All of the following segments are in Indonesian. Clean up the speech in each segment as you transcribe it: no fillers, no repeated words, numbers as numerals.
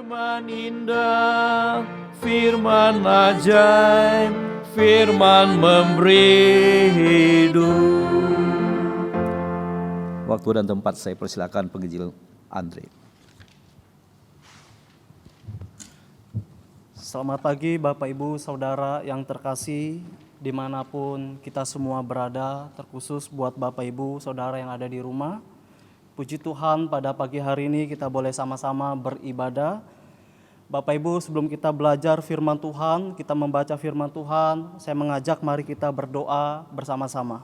Firman indah, firman ajaib, firman memberi hidup. Waktu dan tempat saya persilakan penginjil Andre. Selamat pagi Bapak Ibu Saudara yang terkasih dimanapun kita semua berada, terkhusus buat Bapak Ibu Saudara yang ada di rumah. Puji Tuhan pada pagi hari ini kita boleh sama-sama beribadah. Bapak Ibu, sebelum kita belajar firman Tuhan, kita membaca firman Tuhan, saya mengajak mari kita berdoa bersama-sama.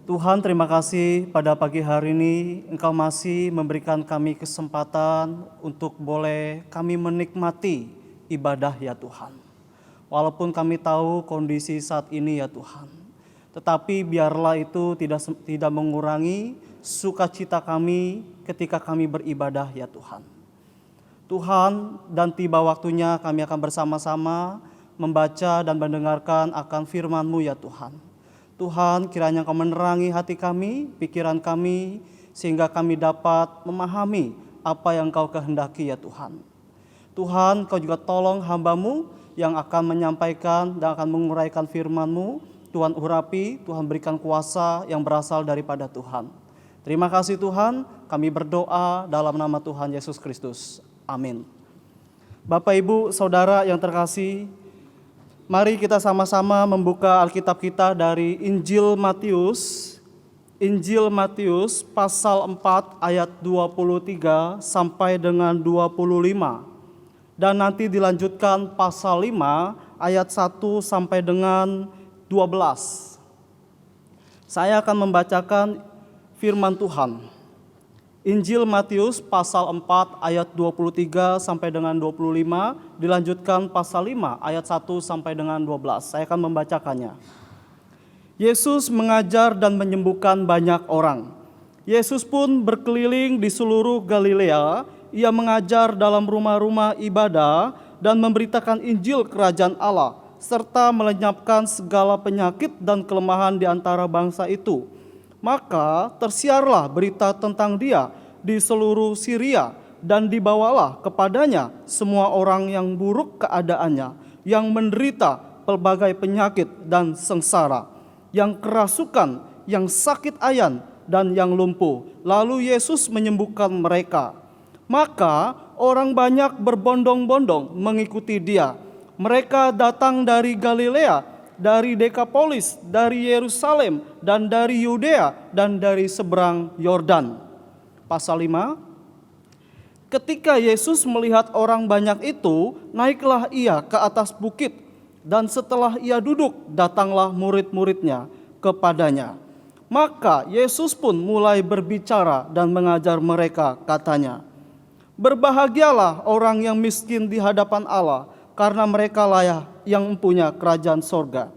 Tuhan, terima kasih pada pagi hari ini Engkau masih memberikan kami kesempatan untuk boleh kami menikmati ibadah ya Tuhan. Walaupun kami tahu kondisi saat ini ya Tuhan, tetapi biarlah itu tidak mengurangi sukacita kami ketika kami beribadah ya Tuhan. Tuhan, dan tiba waktunya kami akan bersama-sama membaca dan mendengarkan akan firman-Mu ya Tuhan. Tuhan, kiranya Engkau menerangi hati kami, pikiran kami, sehingga kami dapat memahami apa yang Engkau kehendaki ya Tuhan. Tuhan, Kau juga tolong hamba-Mu yang akan menyampaikan dan akan menguraikan firman-Mu. Tuhan urapi, Tuhan berikan kuasa yang berasal daripada Tuhan. Terima kasih Tuhan, kami berdoa dalam nama Tuhan Yesus Kristus. Amin. Bapak Ibu Saudara yang terkasih, mari kita sama-sama membuka Alkitab kita dari Injil Matius. Injil Matius pasal 4 ayat 23 sampai dengan 25. Dan nanti dilanjutkan pasal 5 ayat 1 sampai dengan 12. Saya akan membacakan firman Tuhan. Injil Matius pasal 4 ayat 23 sampai dengan 25, dilanjutkan pasal 5 ayat 1 sampai dengan 12. Saya akan membacakannya. Yesus mengajar dan menyembuhkan banyak orang. Yesus pun berkeliling di seluruh Galilea. Ia mengajar dalam rumah-rumah ibadah dan memberitakan Injil Kerajaan Allah, serta melenyapkan segala penyakit dan kelemahan di antara bangsa itu. Maka tersiarlah berita tentang Dia di seluruh Syria, dan dibawalah kepadanya semua orang yang buruk keadaannya, yang menderita pelbagai penyakit dan sengsara, yang kerasukan, yang sakit ayan, dan yang lumpuh. Lalu Yesus menyembuhkan mereka. Maka orang banyak berbondong-bondong mengikuti Dia. Mereka datang dari Galilea, dari Dekapolis, dari Yerusalem, dan dari Yudea, dan dari seberang Yordan. Pasal 5. Ketika Yesus melihat orang banyak itu, naiklah ia ke atas bukit, dan setelah ia duduk, datanglah murid-muridnya kepadanya. Maka Yesus pun mulai berbicara dan mengajar mereka, katanya, "Berbahagialah orang yang miskin di hadapan Allah, karena mereka lah yang mempunyai kerajaan sorga.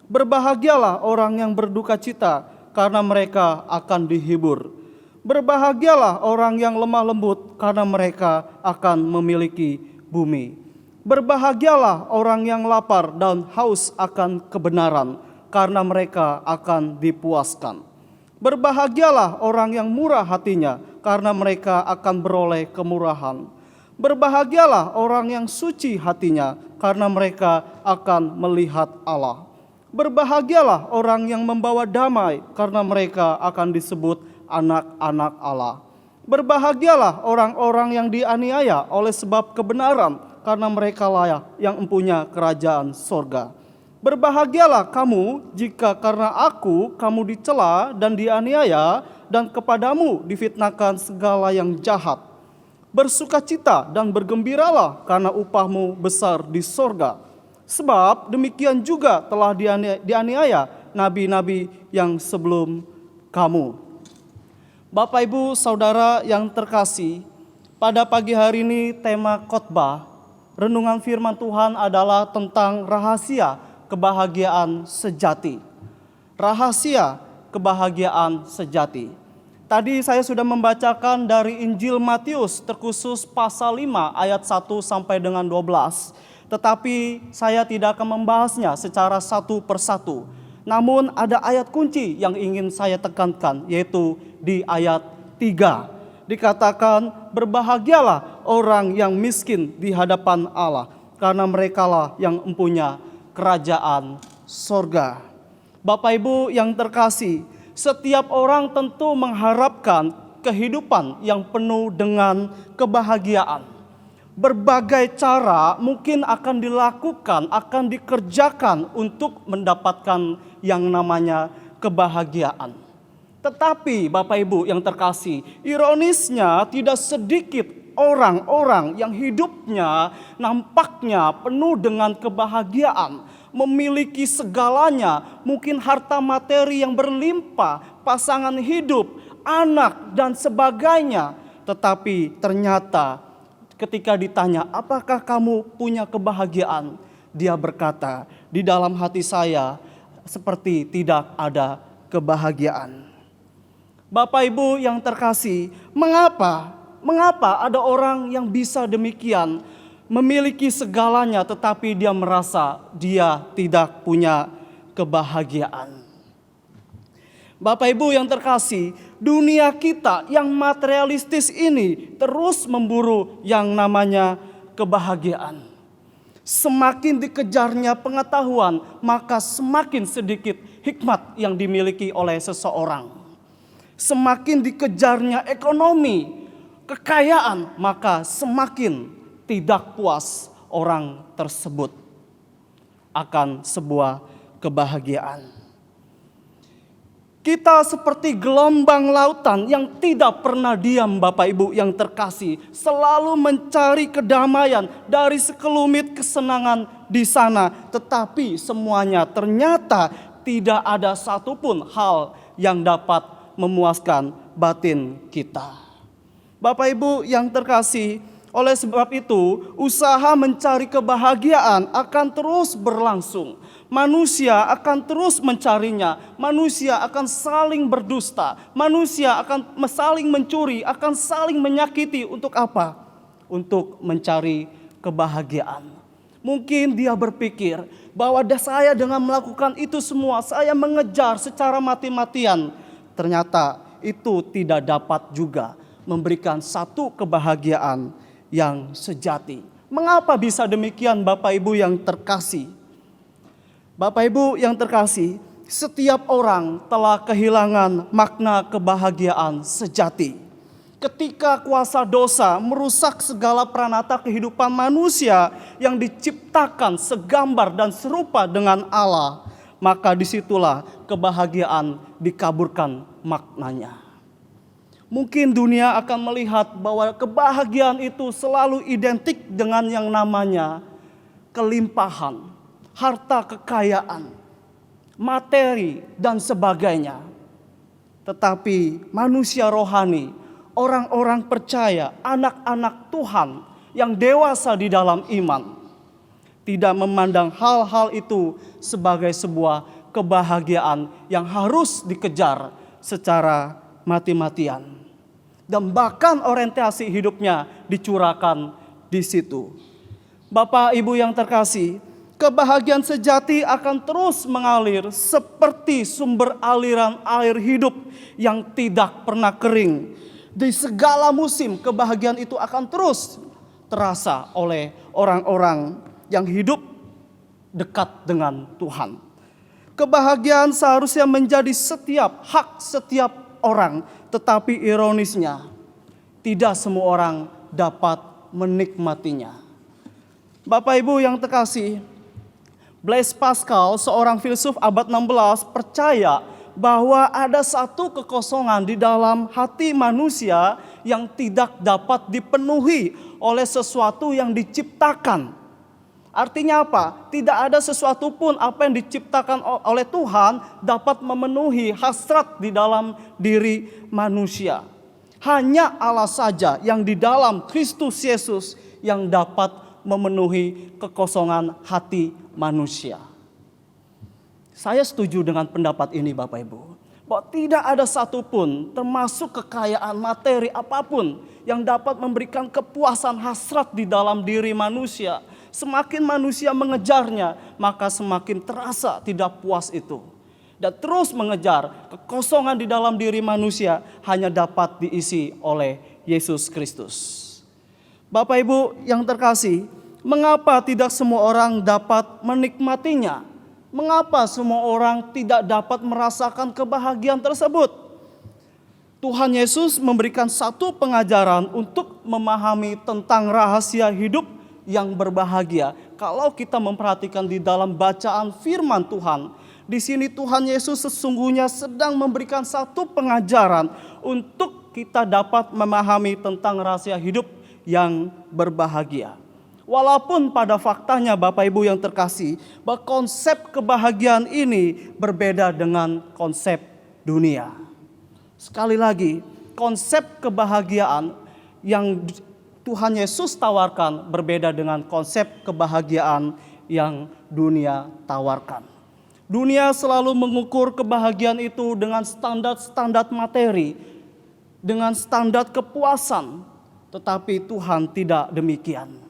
Berbahagialah orang yang berduka cita, karena mereka akan dihibur. Berbahagialah orang yang lemah lembut, karena mereka akan memiliki bumi. Berbahagialah orang yang lapar dan haus akan kebenaran, karena mereka akan dipuaskan. Berbahagialah orang yang murah hatinya, karena mereka akan beroleh kemurahan. Berbahagialah orang yang suci hatinya, karena mereka akan melihat Allah. Berbahagialah orang yang membawa damai, karena mereka akan disebut anak-anak Allah. Berbahagialah orang-orang yang dianiaya oleh sebab kebenaran, karena mereka lah yang mempunyai kerajaan sorga. Berbahagialah kamu jika karena aku kamu dicela dan dianiaya, dan kepadamu difitnahkan segala yang jahat. Bersukacita dan bergembiralah, karena upahmu besar di sorga. Sebab demikian juga telah dianiaya nabi-nabi yang sebelum kamu." Bapak Ibu Saudara yang terkasih, pada pagi hari ini tema khotbah renungan firman Tuhan adalah tentang rahasia kebahagiaan sejati. Rahasia kebahagiaan sejati. Tadi saya sudah membacakan dari Injil Matius, terkhusus pasal 5 ayat 1 sampai dengan 12. Tetapi saya tidak akan membahasnya secara satu persatu. Namun ada ayat kunci yang ingin saya tekankan, yaitu di ayat 3. Dikatakan, berbahagialah orang yang miskin di hadapan Allah, karena merekalah yang mempunyai kerajaan sorga. Bapak Ibu yang terkasih, setiap orang tentu mengharapkan kehidupan yang penuh dengan kebahagiaan. Berbagai cara mungkin akan dilakukan, akan dikerjakan untuk mendapatkan yang namanya kebahagiaan. Tetapi Bapak Ibu yang terkasih, ironisnya tidak sedikit orang-orang yang hidupnya nampaknya penuh dengan kebahagiaan, memiliki segalanya, mungkin harta materi yang berlimpah, pasangan hidup, anak dan sebagainya. Tetapi ternyata ketika ditanya, apakah kamu punya kebahagiaan? Dia berkata, di dalam hati saya seperti tidak ada kebahagiaan. Bapak Ibu yang terkasih, mengapa ada orang yang bisa demikian, memiliki segalanya tetapi dia merasa dia tidak punya kebahagiaan? Bapak Ibu yang terkasih, dunia kita yang materialistis ini terus memburu yang namanya kebahagiaan. Semakin dikejarnya pengetahuan, maka semakin sedikit hikmat yang dimiliki oleh seseorang. Semakin dikejarnya ekonomi, kekayaan, maka semakin tidak puas orang tersebut akan sebuah kebahagiaan. Kita seperti gelombang lautan yang tidak pernah diam, Bapak Ibu yang terkasih, selalu mencari kedamaian dari sekelumit kesenangan di sana, tetapi semuanya ternyata tidak ada satupun hal yang dapat memuaskan batin kita. Bapak Ibu yang terkasih, oleh sebab itu usaha mencari kebahagiaan akan terus berlangsung. Manusia akan terus mencarinya, manusia akan saling berdusta, manusia akan saling mencuri, akan saling menyakiti. Untuk apa? Untuk mencari kebahagiaan. Mungkin dia berpikir bahwa saya dengan melakukan itu semua, saya mengejar secara mati-matian. Ternyata itu tidak dapat juga memberikan satu kebahagiaan yang sejati. Mengapa bisa demikian, Bapak Ibu yang terkasih? Bapak Ibu yang terkasih, setiap orang telah kehilangan makna kebahagiaan sejati. Ketika kuasa dosa merusak segala pranata kehidupan manusia yang diciptakan segambar dan serupa dengan Allah, maka disitulah kebahagiaan dikaburkan maknanya. Mungkin dunia akan melihat bahwa kebahagiaan itu selalu identik dengan yang namanya kelimpahan, harta kekayaan, materi dan sebagainya. Tetapi manusia rohani, orang-orang percaya, anak-anak Tuhan yang dewasa di dalam iman, tidak memandang hal-hal itu sebagai sebuah kebahagiaan yang harus dikejar secara mati-matian. Dan bahkan orientasi hidupnya dicurahkan di situ. Bapak Ibu yang terkasih, kebahagiaan sejati akan terus mengalir seperti sumber aliran air hidup yang tidak pernah kering. Di segala musim kebahagiaan itu akan terus terasa oleh orang-orang yang hidup dekat dengan Tuhan. Kebahagiaan seharusnya menjadi hak setiap orang, tetapi ironisnya tidak semua orang dapat menikmatinya. Bapak Ibu yang terkasih, Blaise Pascal, seorang filsuf abad 16, percaya bahwa ada satu kekosongan di dalam hati manusia yang tidak dapat dipenuhi oleh sesuatu yang diciptakan. Artinya apa? Tidak ada sesuatu pun apa yang diciptakan oleh Tuhan dapat memenuhi hasrat di dalam diri manusia. Hanya Allah saja yang di dalam Kristus Yesus yang dapat memenuhi kekosongan hati manusia. Saya setuju dengan pendapat ini, Bapak Ibu, bahwa tidak ada satupun termasuk kekayaan materi apapun yang dapat memberikan kepuasan hasrat di dalam diri manusia. Semakin manusia mengejarnya, maka semakin terasa tidak puas itu. Dan terus mengejar, kekosongan di dalam diri manusia hanya dapat diisi oleh Yesus Kristus. Bapak Ibu yang terkasih, mengapa tidak semua orang dapat menikmatinya? Mengapa semua orang tidak dapat merasakan kebahagiaan tersebut? Tuhan Yesus memberikan satu pengajaran untuk memahami tentang rahasia hidup yang berbahagia. Kalau kita memperhatikan di dalam bacaan firman Tuhan, di sini Tuhan Yesus sesungguhnya sedang memberikan satu pengajaran untuk kita dapat memahami tentang rahasia hidup yang berbahagia. Walaupun pada faktanya Bapak Ibu yang terkasih, bahwa konsep kebahagiaan ini berbeda dengan konsep dunia. Sekali lagi, konsep kebahagiaan yang Tuhan Yesus tawarkan berbeda dengan konsep kebahagiaan yang dunia tawarkan. Dunia selalu mengukur kebahagiaan itu dengan standar-standar materi, dengan standar kepuasan, tetapi Tuhan tidak demikian.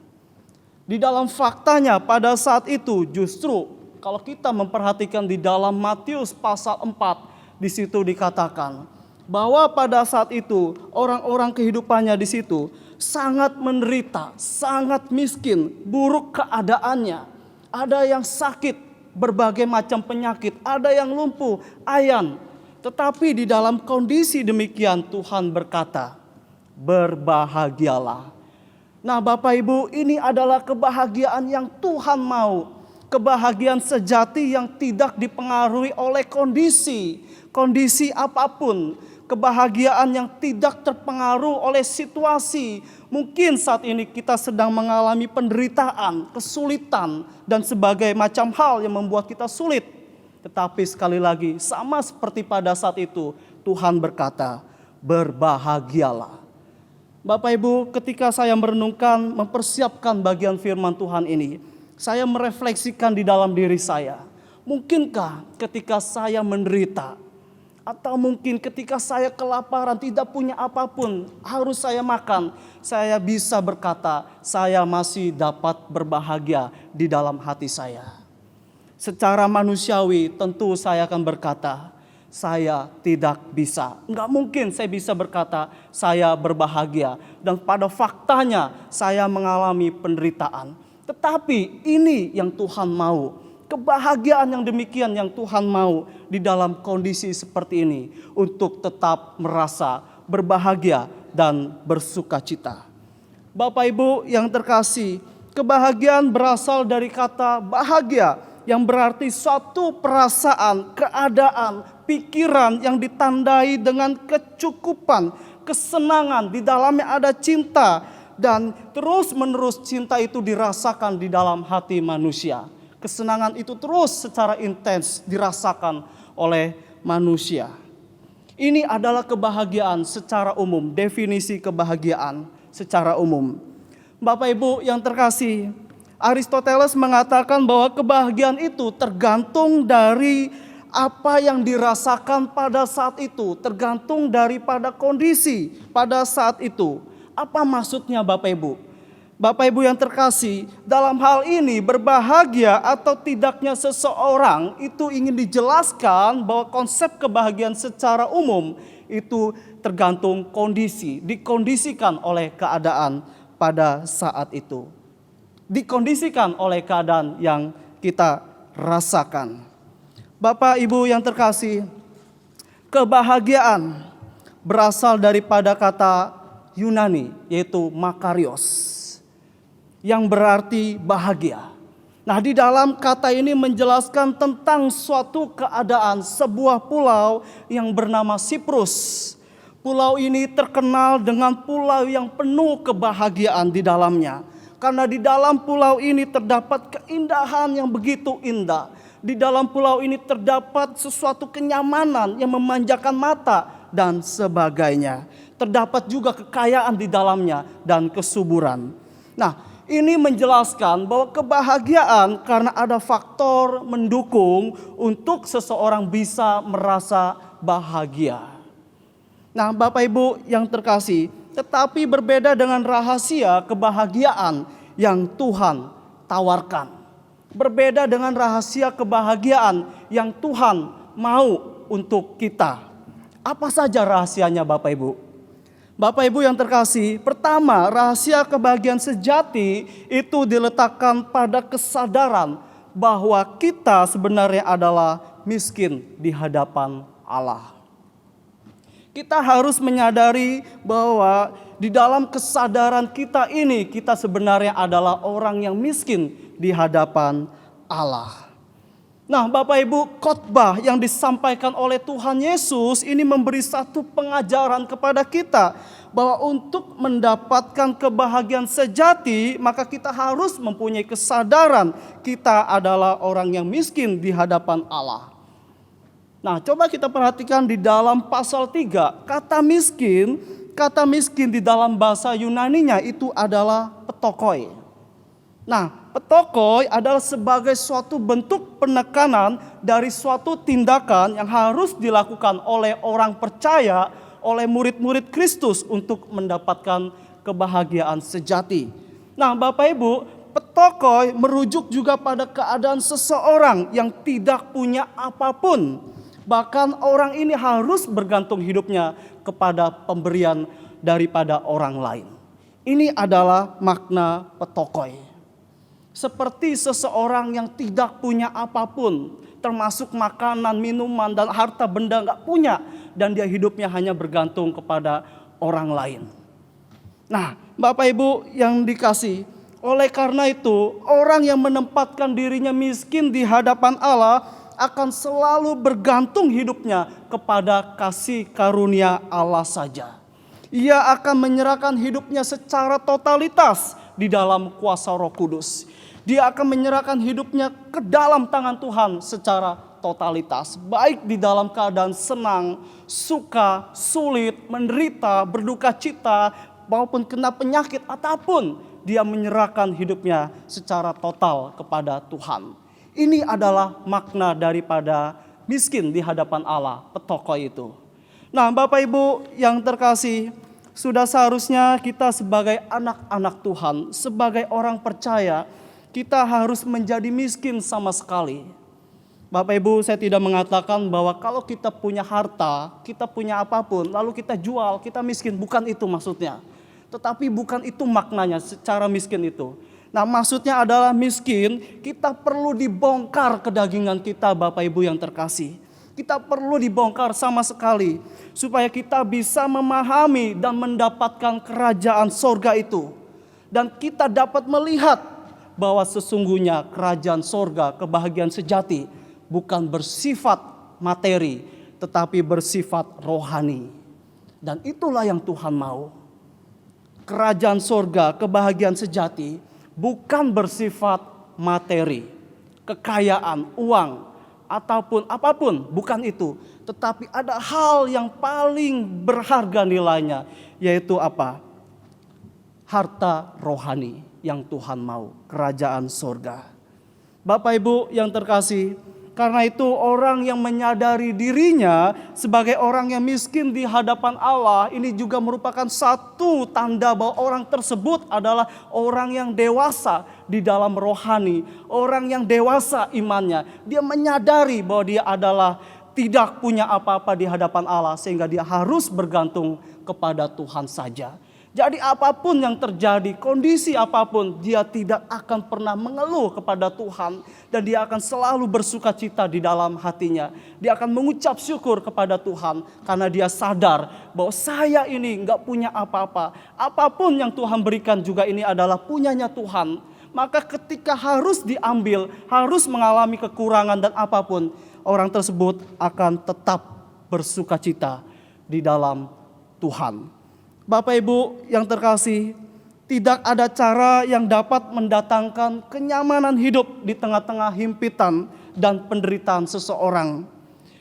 Di dalam faktanya pada saat itu justru kalau kita memperhatikan di dalam Matius pasal 4, di situ dikatakan bahwa pada saat itu orang-orang kehidupannya di situ sangat menderita, sangat miskin, buruk keadaannya. Ada yang sakit, berbagai macam penyakit, ada yang lumpuh, ayan. Tetapi di dalam kondisi demikian Tuhan berkata, berbahagialah. Nah Bapak Ibu, ini adalah kebahagiaan yang Tuhan mau. Kebahagiaan sejati yang tidak dipengaruhi oleh kondisi apapun. Kebahagiaan yang tidak terpengaruh oleh situasi. Mungkin saat ini kita sedang mengalami penderitaan, kesulitan, dan sebagai macam hal yang membuat kita sulit. Tetapi sekali lagi, sama seperti pada saat itu, Tuhan berkata, berbahagialah. Bapak Ibu, ketika saya merenungkan, mempersiapkan bagian firman Tuhan ini, saya merefleksikan di dalam diri saya. Mungkinkah ketika saya menderita, atau mungkin ketika saya kelaparan, tidak punya apapun, harus saya makan, saya bisa berkata, saya masih dapat berbahagia di dalam hati saya. Secara manusiawi tentu saya akan berkata, saya tidak bisa. Enggak mungkin saya bisa berkata saya berbahagia. Dan pada faktanya saya mengalami penderitaan. Tetapi ini yang Tuhan mau. Kebahagiaan yang demikian yang Tuhan mau di dalam kondisi seperti ini. Untuk tetap merasa berbahagia dan bersukacita. Bapak Ibu yang terkasih, kebahagiaan berasal dari kata bahagia. Yang berarti suatu perasaan, keadaan, pikiran yang ditandai dengan kecukupan, kesenangan, di dalamnya ada cinta, dan terus menerus cinta itu dirasakan di dalam hati manusia. Kesenangan itu terus secara intens dirasakan oleh manusia. Ini adalah kebahagiaan secara umum, definisi kebahagiaan secara umum. Bapak Ibu yang terkasih, Aristoteles mengatakan bahwa kebahagiaan itu tergantung dari apa yang dirasakan pada saat itu, tergantung daripada kondisi pada saat itu. Apa maksudnya Bapak Ibu? Bapak Ibu yang terkasih, dalam hal ini berbahagia atau tidaknya seseorang itu ingin dijelaskan bahwa konsep kebahagiaan secara umum itu tergantung kondisi, dikondisikan oleh keadaan pada saat itu. Dikondisikan oleh keadaan yang kita rasakan. Bapak Ibu yang terkasih, kebahagiaan berasal daripada kata Yunani yaitu makarios yang berarti bahagia. Nah, di dalam kata ini menjelaskan tentang suatu keadaan sebuah pulau yang bernama Siprus. Pulau ini terkenal dengan pulau yang penuh kebahagiaan di dalamnya. Karena di dalam pulau ini terdapat keindahan yang begitu indah. Di dalam pulau ini terdapat sesuatu kenyamanan yang memanjakan mata dan sebagainya. Terdapat juga kekayaan di dalamnya dan kesuburan. Nah, ini menjelaskan bahwa kebahagiaan karena ada faktor mendukung untuk seseorang bisa merasa bahagia. Nah, Bapak Ibu yang terkasih, tetapi berbeda dengan rahasia kebahagiaan yang Tuhan tawarkan. Berbeda dengan rahasia kebahagiaan yang Tuhan mau untuk kita. Apa saja rahasianya Bapak Ibu? Bapak Ibu yang terkasih, pertama, rahasia kebahagiaan sejati itu diletakkan pada kesadaran bahwa kita sebenarnya adalah miskin di hadapan Allah. Kita harus menyadari bahwa di dalam kesadaran kita ini, kita sebenarnya adalah orang yang miskin di hadapan Allah. Nah, Bapak Ibu, khotbah yang disampaikan oleh Tuhan Yesus ini memberi satu pengajaran kepada kita bahwa untuk mendapatkan kebahagiaan sejati, maka kita harus mempunyai kesadaran kita adalah orang yang miskin di hadapan Allah. Nah, coba kita perhatikan di dalam pasal 3, kata miskin di dalam bahasa Yunaninya itu adalah petokoi. Nah, petokoi adalah sebagai suatu bentuk penekanan dari suatu tindakan yang harus dilakukan oleh orang percaya, oleh murid-murid Kristus untuk mendapatkan kebahagiaan sejati. Nah, Bapak Ibu, petokoi merujuk juga pada keadaan seseorang yang tidak punya apapun. Bahkan orang ini harus bergantung hidupnya kepada pemberian daripada orang lain. Ini adalah makna petokoi. Seperti seseorang yang tidak punya apapun, termasuk makanan, minuman, dan harta benda gak punya. Dan dia hidupnya hanya bergantung kepada orang lain. Nah, Bapak Ibu yang dikasih, oleh karena itu orang yang menempatkan dirinya miskin di hadapan Allah akan selalu bergantung hidupnya kepada kasih karunia Allah saja. Ia akan menyerahkan hidupnya secara totalitas di dalam kuasa Roh Kudus. Dia akan menyerahkan hidupnya ke dalam tangan Tuhan secara totalitas. Baik di dalam keadaan senang, suka, sulit, menderita, berduka cita, maupun kena penyakit ataupun dia menyerahkan hidupnya secara total kepada Tuhan. Ini adalah makna daripada miskin di hadapan Allah, petokoi itu. Nah, Bapak Ibu yang terkasih, sudah seharusnya kita sebagai anak-anak Tuhan, sebagai orang percaya, kita harus menjadi miskin sama sekali. Bapak Ibu, saya tidak mengatakan bahwa kalau kita punya harta, kita punya apapun, lalu kita jual, kita miskin. Bukan itu maksudnya. Tetapi bukan itu maknanya secara miskin itu. Nah, maksudnya adalah miskin, kita perlu dibongkar kedagingan kita, Bapak Ibu yang terkasih. Kita perlu dibongkar sama sekali, supaya kita bisa memahami dan mendapatkan kerajaan sorga itu. Dan kita dapat melihat bahwa sesungguhnya kerajaan sorga, kebahagiaan sejati, bukan bersifat materi, tetapi bersifat rohani. Dan itulah yang Tuhan mau. Kerajaan sorga, kebahagiaan sejati, bukan bersifat materi, kekayaan, uang, ataupun apapun, bukan itu. Tetapi ada hal yang paling berharga nilainya, yaitu apa? Harta rohani yang Tuhan mau, kerajaan sorga. Bapak Ibu yang terkasih, karena itu orang yang menyadari dirinya sebagai orang yang miskin di hadapan Allah, ini juga merupakan satu tanda bahwa orang tersebut adalah orang yang dewasa di dalam rohani, orang yang dewasa imannya. Dia menyadari bahwa dia adalah tidak punya apa-apa di hadapan Allah, sehingga dia harus bergantung kepada Tuhan saja. Jadi apapun yang terjadi, kondisi apapun, dia tidak akan pernah mengeluh kepada Tuhan. Dan dia akan selalu bersuka cita di dalam hatinya. Dia akan mengucap syukur kepada Tuhan. Karena dia sadar bahwa saya ini gak punya apa-apa. Apapun yang Tuhan berikan juga ini adalah punyanya Tuhan. Maka ketika harus diambil, harus mengalami kekurangan dan apapun, orang tersebut akan tetap bersuka cita di dalam Tuhan. Bapak Ibu yang terkasih, tidak ada cara yang dapat mendatangkan kenyamanan hidup di tengah-tengah himpitan dan penderitaan seseorang.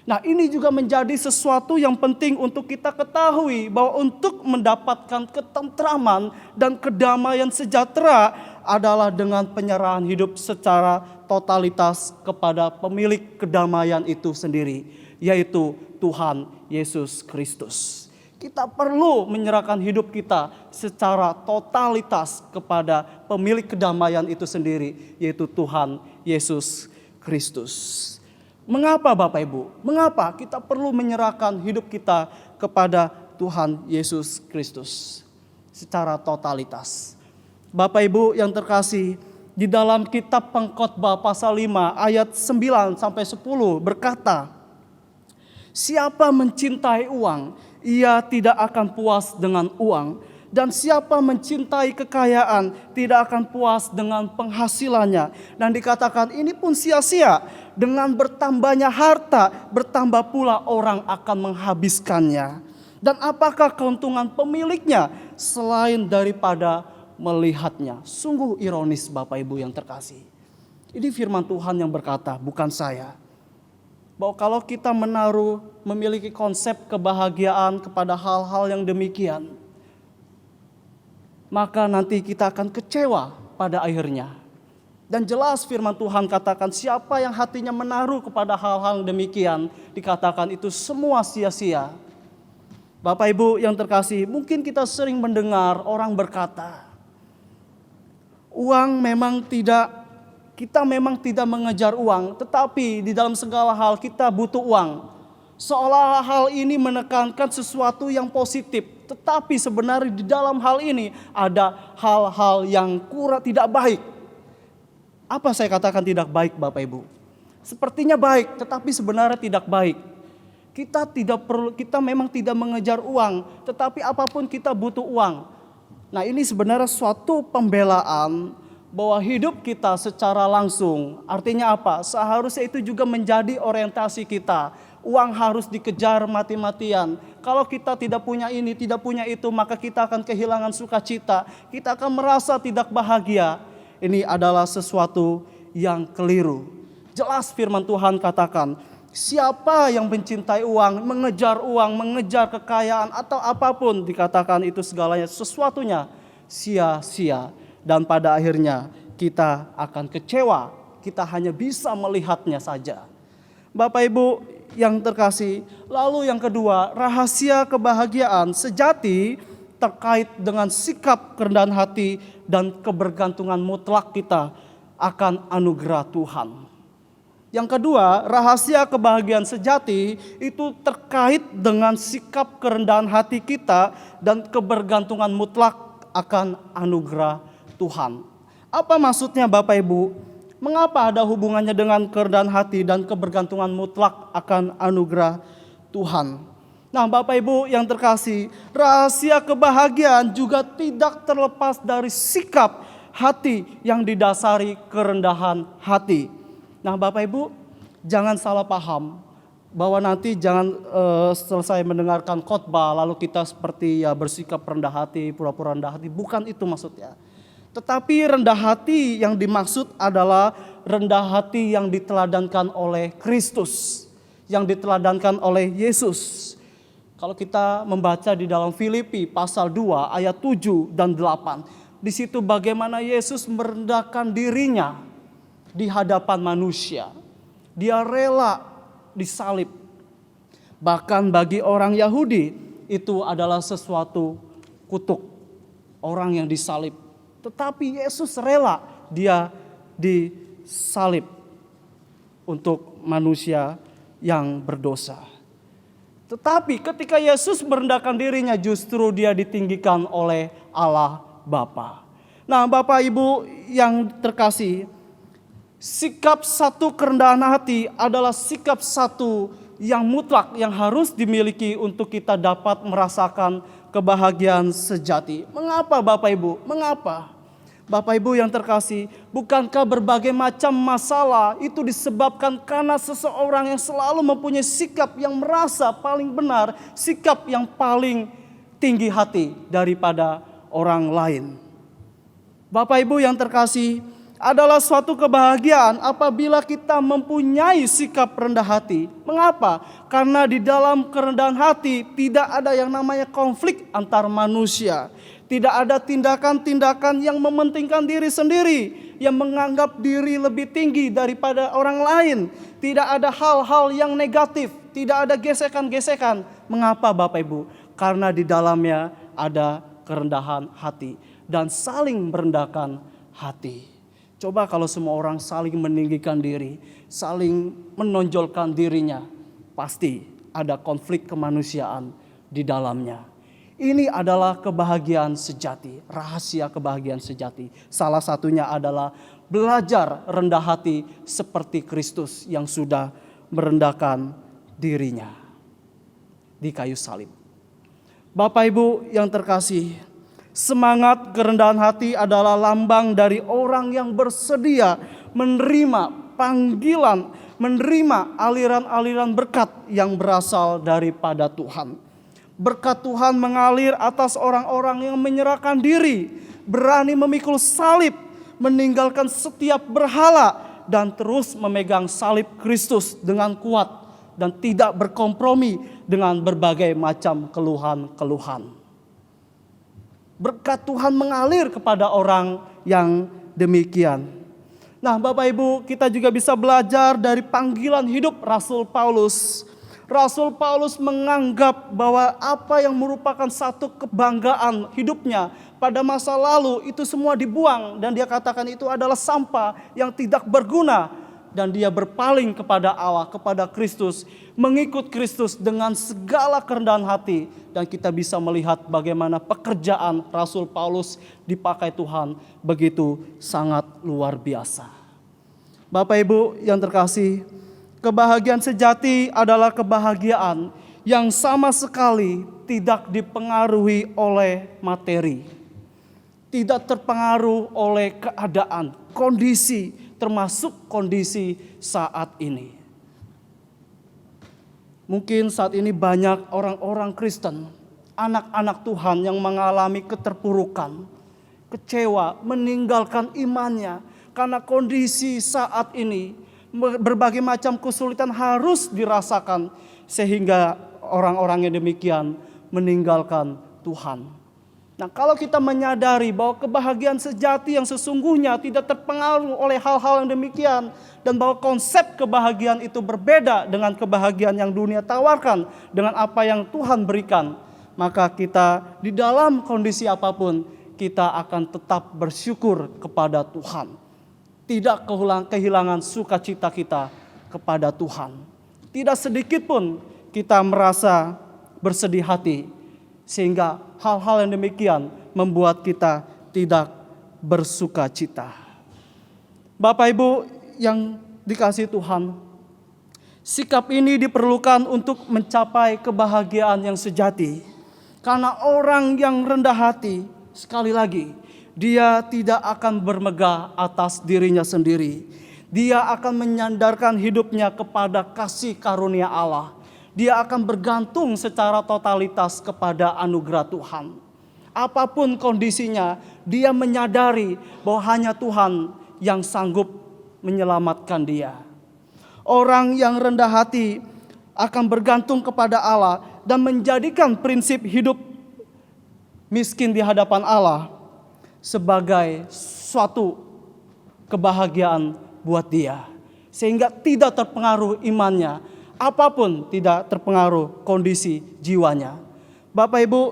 Nah, ini juga menjadi sesuatu yang penting untuk kita ketahui, bahwa untuk mendapatkan ketentraman dan kedamaian sejahtera adalah dengan penyerahan hidup secara totalitas kepada pemilik kedamaian itu sendiri, yaitu Tuhan Yesus Kristus. Kita perlu menyerahkan hidup kita secara totalitas kepada pemilik kedamaian itu sendiri, yaitu Tuhan Yesus Kristus. Mengapa Bapak Ibu? Mengapa kita perlu menyerahkan hidup kita kepada Tuhan Yesus Kristus secara totalitas. Bapak Ibu yang terkasih, di dalam kitab Pengkhotbah pasal 5 ayat 9 sampai 10 berkata, siapa mencintai uang, ia tidak akan puas dengan uang. Dan siapa mencintai kekayaan, tidak akan puas dengan penghasilannya. Dan dikatakan ini pun sia-sia, dengan bertambahnya harta, bertambah pula orang akan menghabiskannya. Dan apakah keuntungan pemiliknya selain daripada melihatnya? Sungguh ironis Bapak Ibu yang terkasih. Ini firman Tuhan yang berkata, bukan saya. Bahwa kalau kita memiliki konsep kebahagiaan kepada hal-hal yang demikian, maka nanti kita akan kecewa pada akhirnya. Dan jelas firman Tuhan katakan siapa yang hatinya menaruh kepada hal-hal demikian, dikatakan itu semua sia-sia. Bapak Ibu yang terkasih, mungkin kita sering mendengar orang berkata, kita memang tidak mengejar uang, tetapi di dalam segala hal kita butuh uang. Seolah hal ini menekankan sesuatu yang positif. Tetapi sebenarnya di dalam hal ini ada hal-hal yang tidak baik. Apa saya katakan tidak baik Bapak Ibu? Sepertinya baik, tetapi sebenarnya tidak baik. Kita memang tidak mengejar uang, tetapi apapun kita butuh uang. Nah, ini sebenarnya suatu pembelaan bahwa hidup kita secara langsung, artinya apa? Seharusnya itu juga menjadi orientasi kita. Uang harus dikejar mati-matian. Kalau kita tidak punya ini, tidak punya itu, maka kita akan kehilangan sukacita. Kita akan merasa tidak bahagia. Ini adalah sesuatu yang keliru. Jelas firman Tuhan katakan, siapa yang mencintai uang, mengejar kekayaan atau apapun, dikatakan itu segalanya sesuatunya sia-sia. Dan pada akhirnya kita akan kecewa. Kita hanya bisa melihatnya saja. Bapak Ibu yang terkasih, lalu yang kedua, rahasia kebahagiaan sejati terkait dengan sikap kerendahan hati dan kebergantungan mutlak kita akan anugerah Tuhan. Yang kedua, rahasia kebahagiaan sejati itu terkait dengan sikap kerendahan hati kita dan kebergantungan mutlak akan anugerah Tuhan. Apa maksudnya Bapak Ibu? Mengapa ada hubungannya dengan kerendahan hati dan kebergantungan mutlak akan anugerah Tuhan? Nah Bapak Ibu yang terkasih, rahasia kebahagiaan juga tidak terlepas dari sikap hati yang didasari kerendahan hati. Nah Bapak Ibu jangan salah paham bahwa nanti jangan selesai mendengarkan khotbah lalu kita seperti bersikap rendah hati, pura-pura rendah hati. Bukan itu maksudnya. Tetapi rendah hati yang dimaksud adalah rendah hati yang diteladankan oleh Kristus, yang diteladankan oleh Yesus. Kalau kita membaca di dalam Filipi pasal 2 ayat 7 dan 8, di situ bagaimana Yesus merendahkan dirinya di hadapan manusia. Dia rela disalib. Bahkan bagi orang Yahudi itu adalah sesuatu kutuk, orang yang disalib. Tetapi Yesus rela dia disalib untuk manusia yang berdosa. Tetapi ketika Yesus merendahkan dirinya justru dia ditinggikan oleh Allah Bapa. Nah Bapak Ibu yang terkasih, sikap satu kerendahan hati adalah sikap satu yang mutlak yang harus dimiliki untuk kita dapat merasakan kebahagiaan sejati. Mengapa Bapak Ibu? Mengapa? Bapak Ibu yang terkasih, bukankah berbagai macam masalah itu disebabkan karena seseorang yang selalu mempunyai sikap yang merasa paling benar, sikap yang paling tinggi hati daripada orang lain. Bapak Ibu yang terkasih, adalah suatu kebahagiaan apabila kita mempunyai sikap rendah hati. Mengapa? Karena di dalam kerendahan hati tidak ada yang namanya konflik antar manusia. Tidak ada tindakan-tindakan yang mementingkan diri sendiri, yang menganggap diri lebih tinggi daripada orang lain. Tidak ada hal-hal yang negatif, tidak ada gesekan-gesekan. Mengapa Bapak Ibu? Karena di dalamnya ada kerendahan hati dan saling merendahkan hati. Coba kalau semua orang saling meninggikan diri, saling menonjolkan dirinya, pasti ada konflik kemanusiaan di dalamnya. Ini adalah kebahagiaan sejati, rahasia kebahagiaan sejati. Salah satunya adalah belajar rendah hati seperti Kristus yang sudah merendahkan dirinya di kayu salib. Bapak Ibu yang terkasih, semangat kerendahan hati adalah lambang dari orang yang bersedia menerima panggilan, menerima aliran-aliran berkat yang berasal daripada Tuhan. Berkat Tuhan mengalir atas orang-orang yang menyerahkan diri, berani memikul salib, meninggalkan setiap berhala, dan terus memegang salib Kristus dengan kuat dan tidak berkompromi dengan berbagai macam keluhan-keluhan. Berkat Tuhan mengalir kepada orang yang demikian. Nah, Bapak Ibu, kita juga bisa belajar dari panggilan hidup Rasul Paulus. Rasul Paulus menganggap bahwa apa yang merupakan satu kebanggaan hidupnya pada masa lalu itu semua dibuang, dan dia katakan itu adalah sampah yang tidak berguna, dan dia berpaling kepada Allah, kepada Kristus, mengikut Kristus dengan segala kerendahan hati, dan kita bisa melihat bagaimana pekerjaan Rasul Paulus dipakai Tuhan begitu sangat luar biasa. Bapak Ibu yang terkasih, kebahagiaan sejati adalah kebahagiaan yang sama sekali tidak dipengaruhi oleh materi, tidak terpengaruh oleh keadaan, kondisi, termasuk kondisi saat ini. Mungkin saat ini banyak orang-orang Kristen, anak-anak Tuhan yang mengalami keterpurukan, kecewa, meninggalkan imannya karena kondisi saat ini. Berbagai macam kesulitan harus dirasakan sehingga orang-orang yang demikian meninggalkan Tuhan. Nah, kalau kita menyadari bahwa kebahagiaan sejati yang sesungguhnya tidak terpengaruh oleh hal-hal yang demikian, dan bahwa konsep kebahagiaan itu berbeda dengan kebahagiaan yang dunia tawarkan, dengan apa yang Tuhan berikan, maka kita di dalam kondisi apapun kita akan tetap bersyukur kepada Tuhan. Tidak kehilangan sukacita kita kepada Tuhan. Tidak sedikit pun kita merasa bersedih hati, sehingga hal-hal yang demikian membuat kita tidak bersukacita. Bapak Ibu yang dikasihi Tuhan, sikap ini diperlukan untuk mencapai kebahagiaan yang sejati. Karena orang yang rendah hati, sekali lagi, dia tidak akan bermegah atas dirinya sendiri. Dia akan menyandarkan hidupnya kepada kasih karunia Allah. Dia akan bergantung secara totalitas kepada anugerah Tuhan. Apapun kondisinya, dia menyadari bahwa hanya Tuhan yang sanggup menyelamatkan dia. Orang yang rendah hati akan bergantung kepada Allah dan menjadikan prinsip hidup miskin di hadapan Allah sebagai suatu kebahagiaan buat dia. Sehingga tidak terpengaruh imannya, apapun tidak terpengaruh kondisi jiwanya. Bapak Ibu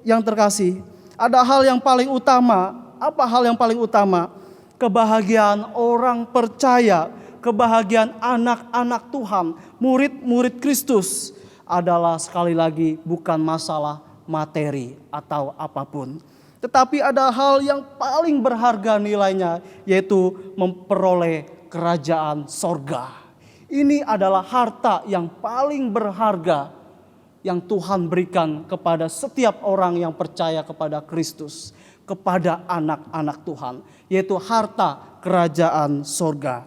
yang terkasih, ada hal yang paling utama. Apa hal yang paling utama? Kebahagiaan orang percaya, kebahagiaan anak-anak Tuhan, murid-murid Kristus adalah sekali lagi bukan masalah materi atau apapun. Tetapi ada hal yang paling berharga nilainya, yaitu memperoleh kerajaan sorga. Ini adalah harta yang paling berharga yang Tuhan berikan kepada setiap orang yang percaya kepada Kristus, kepada anak-anak Tuhan, yaitu harta kerajaan sorga.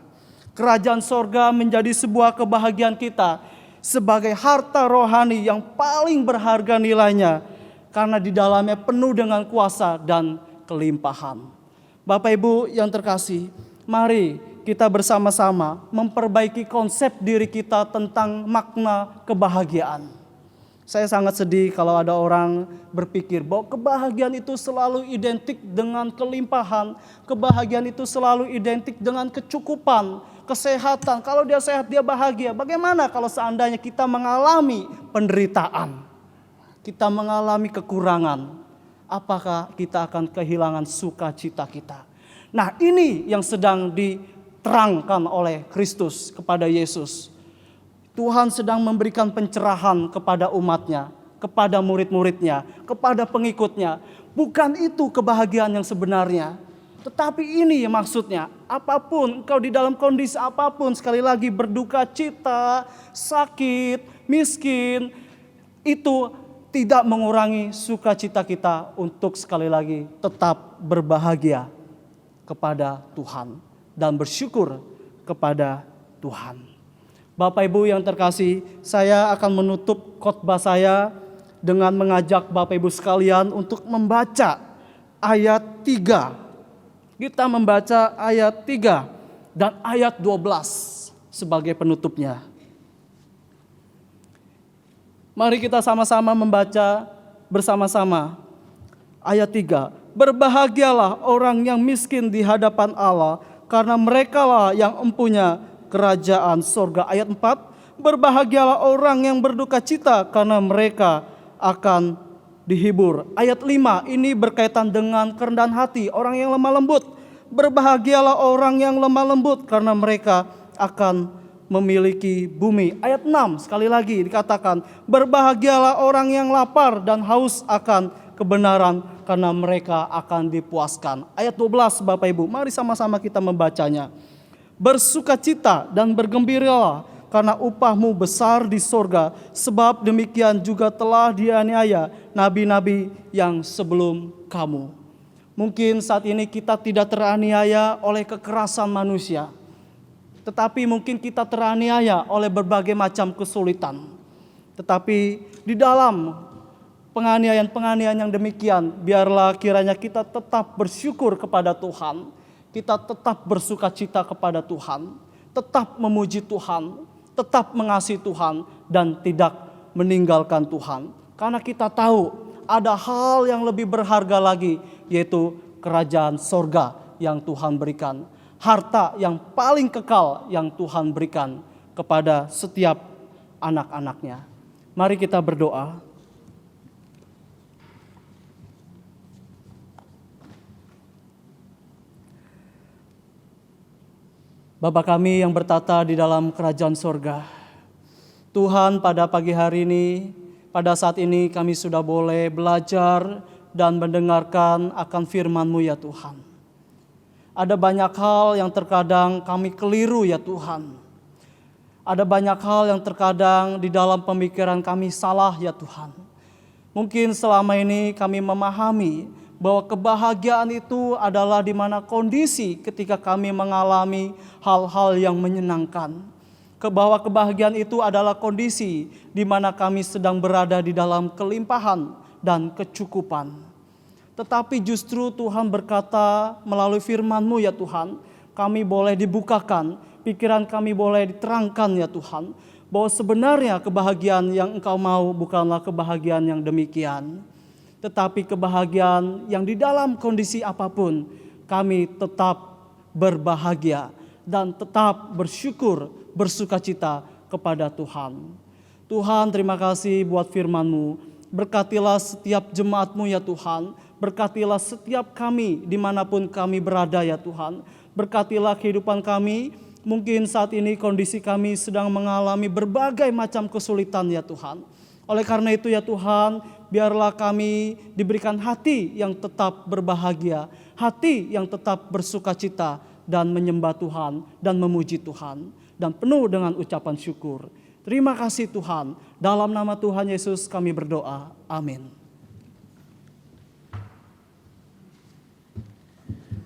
Kerajaan sorga menjadi sebuah kebahagiaan kita sebagai harta rohani yang paling berharga nilainya, karena di dalamnya penuh dengan kuasa dan kelimpahan. Bapak Ibu yang terkasih, mari kita bersama-sama memperbaiki konsep diri kita tentang makna kebahagiaan. Saya sangat sedih kalau ada orang berpikir bahwa kebahagiaan itu selalu identik dengan kelimpahan, kebahagiaan itu selalu identik dengan kecukupan, kesehatan. Kalau dia sehat dia bahagia. Bagaimana kalau seandainya kita mengalami penderitaan? Kita mengalami kekurangan, apakah kita akan kehilangan sukacita kita? Nah, ini yang sedang diterangkan oleh Kristus kepada Yesus. Tuhan sedang memberikan pencerahan kepada umatnya kepada murid-muridnya, kepada pengikutnya. Bukan itu kebahagiaan yang sebenarnya. Tetapi ini maksudnya, apapun engkau di dalam kondisi apapun, sekali lagi berduka cita, sakit, miskin, itu tidak mengurangi sukacita kita untuk sekali lagi tetap berbahagia kepada Tuhan dan bersyukur kepada Tuhan. Bapak Ibu yang terkasih, saya akan menutup khotbah saya dengan mengajak Bapak Ibu sekalian untuk membaca ayat 3. Kita membaca ayat 3 dan ayat 12 sebagai penutupnya. Mari kita sama-sama membaca bersama-sama. Ayat 3. Berbahagialah orang yang miskin di hadapan Allah, karena merekalah yang empunya kerajaan sorga. Ayat 4. Berbahagialah orang yang berduka cita, karena mereka akan dihibur. Ayat 5 ini berkaitan dengan kerendahan hati, orang yang lemah lembut. Berbahagialah orang yang lemah lembut, karena mereka akan memiliki bumi. Ayat 6 sekali lagi dikatakan, berbahagialah orang yang lapar dan haus akan kebenaran, karena mereka akan dipuaskan. Ayat 12 Bapak Ibu, mari sama-sama kita membacanya. Bersukacita dan bergembiralah, karena upahmu besar di sorga, sebab demikian juga telah dianiaya nabi-nabi yang sebelum kamu. Mungkin saat ini kita tidak teraniaya oleh kekerasan manusia, tetapi mungkin kita teraniaya oleh berbagai macam kesulitan. Tetapi di dalam penganiayaan-penganiayaan yang demikian, biarlah kiranya kita tetap bersyukur kepada Tuhan, kita tetap bersukacita kepada Tuhan, tetap memuji Tuhan, tetap mengasihi Tuhan, dan tidak meninggalkan Tuhan. Karena kita tahu ada hal yang lebih berharga lagi, yaitu kerajaan sorga yang Tuhan berikan. Harta yang paling kekal yang Tuhan berikan kepada setiap anak-anaknya. Mari kita berdoa. Bapa kami yang bertata di dalam kerajaan sorga, Tuhan, pada pagi hari ini, pada saat ini kami sudah boleh belajar dan mendengarkan akan firman-Mu ya Tuhan. Ada banyak hal yang terkadang kami keliru ya Tuhan. Ada banyak hal yang terkadang di dalam pemikiran kami salah ya Tuhan. Mungkin selama ini kami memahami bahwa kebahagiaan itu adalah di mana kondisi ketika kami mengalami hal-hal yang menyenangkan. Bahwa kebahagiaan itu adalah kondisi di mana kami sedang berada di dalam kelimpahan dan kecukupan. Tetapi justru Tuhan berkata melalui firman-Mu ya Tuhan, kami boleh dibukakan, pikiran kami boleh diterangkan ya Tuhan, bahwa sebenarnya kebahagiaan yang Engkau mau bukanlah kebahagiaan yang demikian. Tetapi kebahagiaan yang di dalam kondisi apapun, kami tetap berbahagia dan tetap bersyukur, bersukacita kepada Tuhan. Tuhan, terima kasih buat firman-Mu. Berkatilah setiap jemaat-Mu ya Tuhan. Berkatilah setiap kami dimanapun kami berada ya Tuhan. Berkatilah kehidupan kami. Mungkin saat ini kondisi kami sedang mengalami berbagai macam kesulitan ya Tuhan. Oleh karena itu ya Tuhan, biarlah kami diberikan hati yang tetap berbahagia, hati yang tetap bersukacita dan menyembah Tuhan dan memuji Tuhan, dan penuh dengan ucapan syukur. Terima kasih Tuhan, dalam nama Tuhan Yesus kami berdoa, amin.